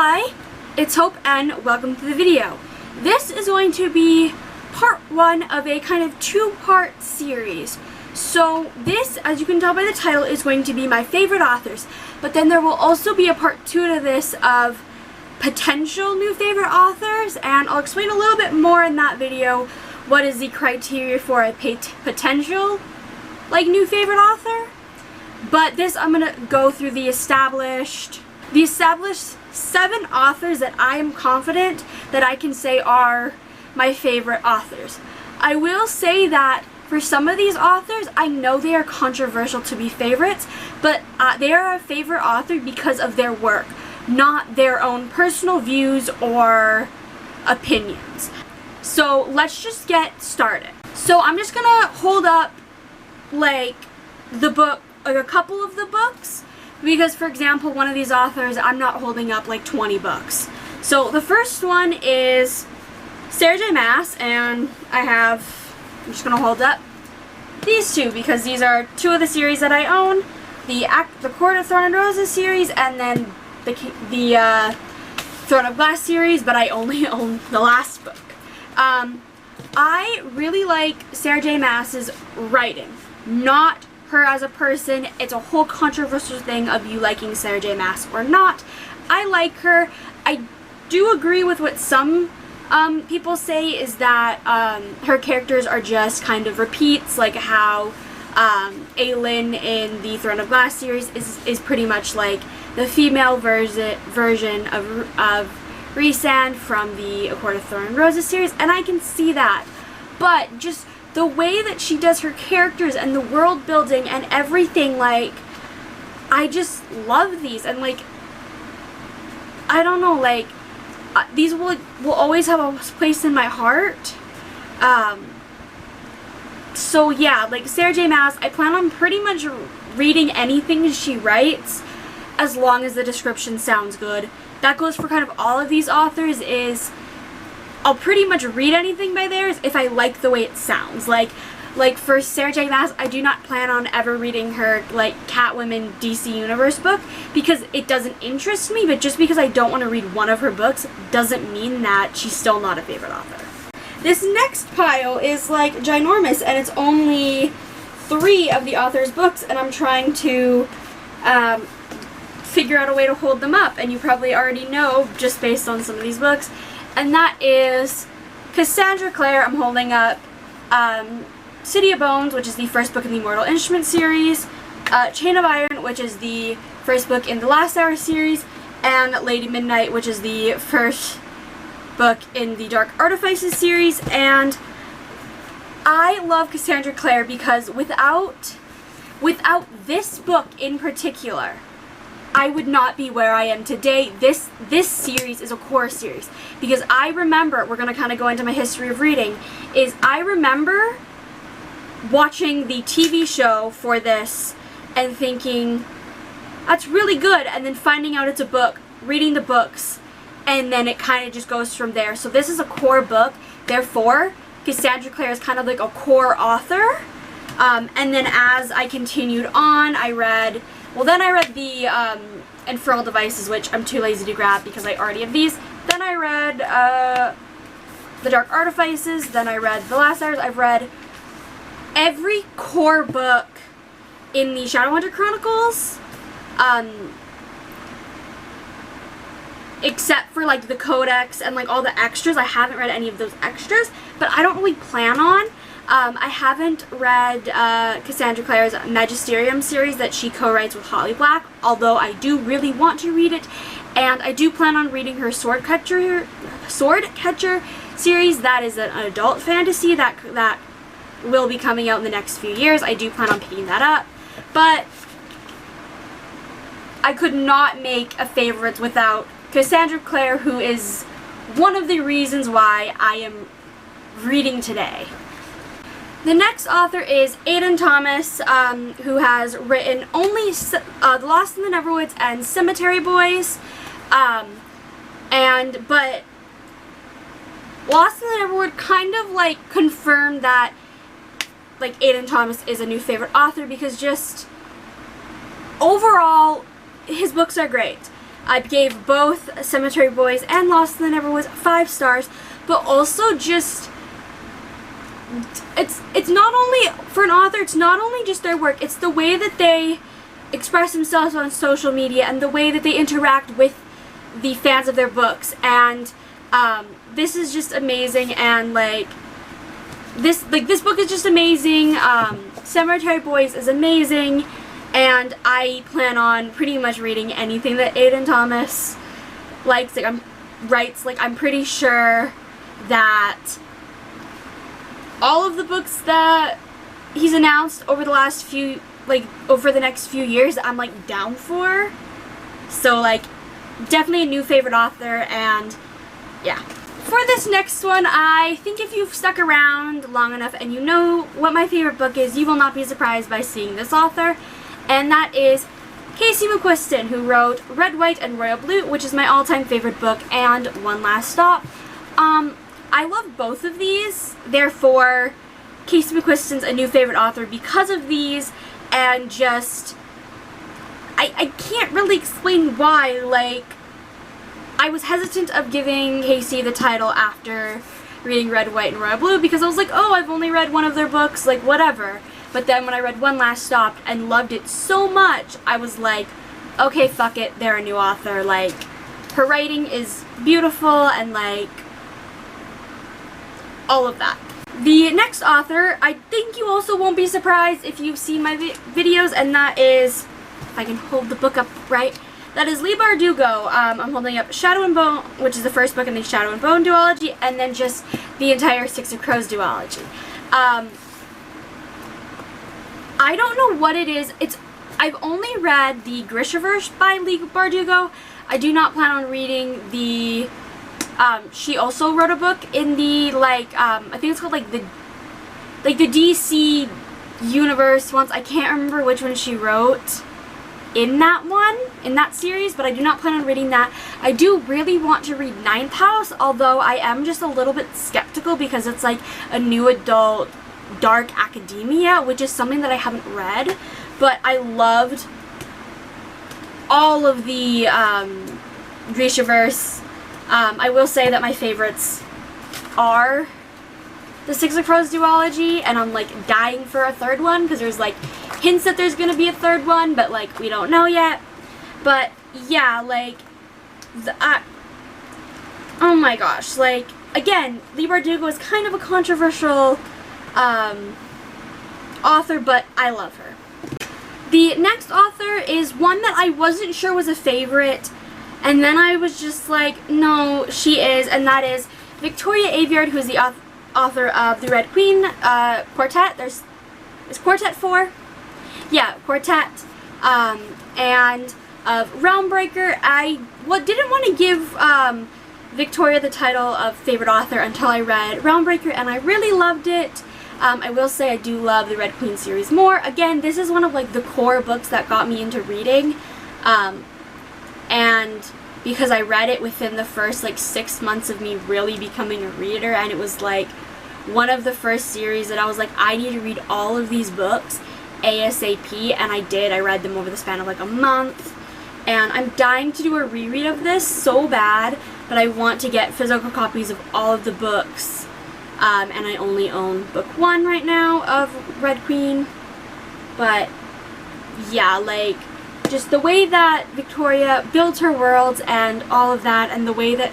Hi, it's Hope and welcome to the video. This is going to be part one of a kind of two-part series. So this, as you can tell by the title, is going to be my favorite authors, but then there will also be a part two to this of potential new favorite authors, and I'll explain a little bit more in that video what is the criteria for a potential new favorite author. But this, I'm going to go through the established 7 authors that I am confident that I can say are my favorite authors. I will say that for some of these authors, I know they are controversial to be favorites, but they are a favorite author because of their work, not their own personal views or opinions. So let's just get started. So I'm just gonna hold up the book, a couple of the books, because for example, one of these authors, I'm not holding up 20 books. So the first one is J Maas, and I'm just gonna hold up these two because these are two of the series that I own: the Court of Thorn and Roses series, and then the Throne of Glass series. But I only own the last book. I really like J Maas's writing, not her as a person. It's a whole controversial thing of you liking J Maas or not. I like her. I do agree with what some people say, is that her characters are just kind of repeats, like how Aiden in the Throne of Glass series is pretty much like the female version of Rhysand from the Court of Thorn and Roses series, and I can see that. But just the way that she does her characters and the world building and everything, I just love these, and I don't know, these will always have a place in my heart. So yeah, J Maas, I plan on pretty much reading anything she writes as long as the description sounds good. That goes for kind of all of these authors. I'll pretty much read anything by theirs if I like the way it sounds. Like for J Maas, I do not plan on ever reading her Catwoman DC Universe book because it doesn't interest me, but just because I don't want to read one of her books doesn't mean that she's still not a favorite author. This next pile is ginormous, and it's only 3 of the author's books, and I'm trying to figure out a way to hold them up, and you probably already know just based on some of these books. And that is Cassandra Clare. I'm holding up City of Bones, which is the first book in the Mortal Instruments series, Chain of Iron, which is the first book in the Last Hour series, and Lady Midnight, which is the first book in the Dark Artifices series. And I love Cassandra Clare because without this book in particular, I would not be where I am today. This series is a core series because I remember, we're going to kind of go into my history of reading, is I remember watching the TV show for this and thinking, that's really good, and then finding out it's a book, reading the books, and then it kind of just goes from there. So this is a core book, therefore Cassandra Clare is kind of like a core author. And then as I continued on, I read the Infernal Devices, which I'm too lazy to grab because I already have these. Then I read the Dark Artifices. Then I read The Last Hours. I've read every core book in the Shadowhunter Chronicles, except for the Codex and all the extras. I haven't read any of those extras, but I don't really plan on. I haven't read Cassandra Clare's Magisterium series that she co-writes with Holly Black, although I do really want to read it, and I do plan on reading her Swordcatcher series. That is an adult fantasy that will be coming out in the next few years. I do plan on picking that up, but I could not make a favorite without Cassandra Clare, who is one of the reasons why I am reading today. The next author is Aiden Thomas, who has written only The Lost in the Neverwoods and Cemetery Boys, but Lost in the Neverwood kind of confirmed that Aiden Thomas is a new favorite author, because just overall his books are great. I gave both Cemetery Boys and Lost in the Neverwoods 5 stars, but also just, it's not only, for an author, it's not only just their work, it's the way that they express themselves on social media and the way that they interact with the fans of their books. And this is just amazing, and this book is just amazing. Cemetery Boys is amazing, and I plan on pretty much reading anything that Aiden Thomas writes. I'm pretty sure that all of the books that he's announced over the last few, over the next few years, I'm down for. So definitely a new favorite author. And yeah. For this next one, I think if you've stuck around long enough and you know what my favorite book is, you will not be surprised by seeing this author. And that is Casey McQuiston, who wrote Red, White, and Royal Blue, which is my all-time favorite book, and One Last Stop. I love both of these, therefore Casey McQuiston's a new favorite author because of these, and just, I can't really explain why. I was hesitant of giving Casey the title after reading Red, White, and Royal Blue because I was like, oh, I've only read one of their books, whatever. But then when I read One Last Stop and loved it so much, I was like, okay, fuck it, they're a new author. Her writing is beautiful, and all of that. The next author, I think you also won't be surprised if you've seen my videos, and that is, if I can hold the book up right, that is Leigh Bardugo. I'm holding up Shadow and Bone, which is the first book in the Shadow and Bone duology, and then just the entire Six of Crows duology. I don't know what it is. I've only read the Grishaverse by Leigh Bardugo. I do not plan on reading the, she also wrote a book in the, I think it's called, the DC universe once. I can't remember which one she wrote in that series, but I do not plan on reading that. I do really want to read Ninth House, although I am just a little bit skeptical because it's a new adult dark academia, which is something that I haven't read, but I loved all of the Grishaverse. I will say that my favorites are the Six of Crows duology, and I'm dying for a third one because there's hints that there's gonna be a third one, but we don't know yet. But yeah, oh my gosh, again, Leigh Bardugo is kind of a controversial author, but I love her. The next author is one that I wasn't sure was a favorite, and then I was just no, she is, and that is Victoria Aveyard, who's the author of the Red Queen Quartet. Is Quartet 4? Yeah, Quartet, and of Realmbreaker. I didn't want to give Victoria the title of favorite author until I read Realmbreaker, and I really loved it. I will say I do love the Red Queen series more. Again, this is one of the core books that got me into reading, and because I read it within the first 6 months of me really becoming a reader, and it was one of the first series that I was I need to read all of these books ASAP, and I did. I read them over the span of a month, and I'm dying to do a reread of this so bad, but I want to get physical copies of all of the books, and I only own book 1 right now of Red Queen. But yeah, just the way that Victoria builds her worlds and all of that, and the way that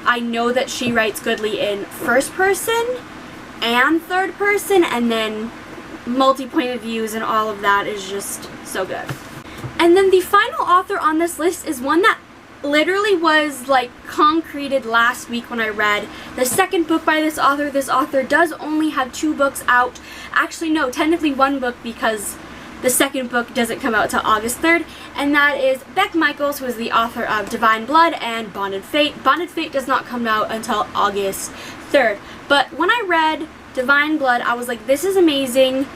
I know that she writes goodly in first person and third person, and then multi-point of views and all of that is just so good. And then the final author on this list is one that literally was concreted last week when I read the second book by this author. This author does only have 2 books out. Actually, no, technically 1 book because the second book doesn't come out till August 3rd, and that is Beck Michaels, who is the author of Divine Blood and Bonded Fate. Bonded Fate does not come out until August 3rd. But when I read Divine Blood, I was this is amazing.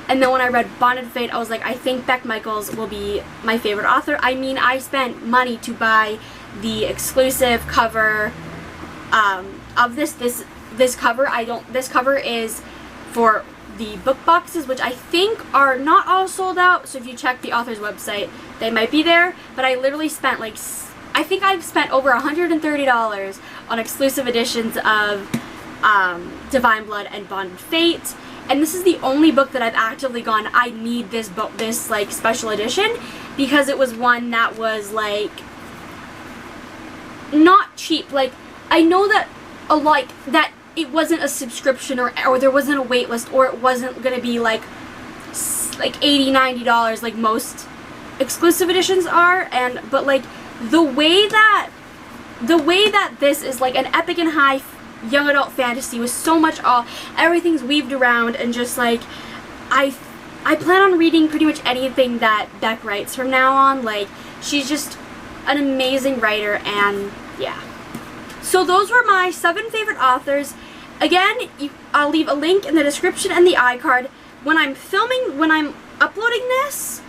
And then when I read Bonded Fate, I was I think Beck Michaels will be my favorite author. I mean, I spent money to buy the exclusive cover of this cover. This cover is for the book boxes, which I think are not all sold out. So if you check the author's website, they might be there. But I literally spent I think I've spent over $130 on exclusive editions of Divine Blood and Bond of Fate, and this is the only book that I've actively gone, I need this book, this like special edition, because it was one that was like not cheap. Like, I know that that it wasn't a subscription, or there wasn't a wait list, or it wasn't gonna be like $80-$90 like most exclusive editions are, but like the way that this is like an epic and high young adult fantasy with so much everything's weaved around, and just like I plan on reading pretty much anything that Beck writes from now on. Like, she's just an amazing writer, and yeah. So those were my 7 favorite authors. Again, I'll leave a link in the description and the iCard. When I'm uploading this,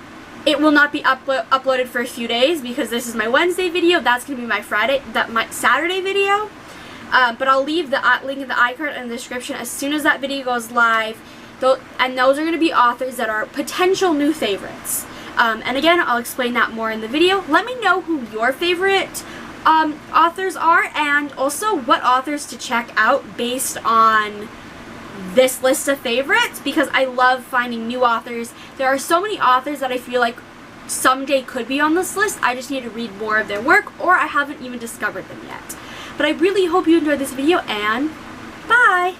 it will not be uploaded for a few days, because this is my Wednesday video. That's going to be my Saturday video. But I'll leave the link in the iCard and the description as soon as that video goes live. And those are going to be authors that are potential new favorites. And again, I'll explain that more in the video. Let me know who your favorite authors are, and also what authors to check out based on this list of favorites, because I love finding new authors. There are so many authors that I feel like someday could be on this list. I just need to read more of their work, or I haven't even discovered them yet. But I really hope you enjoyed this video, and bye!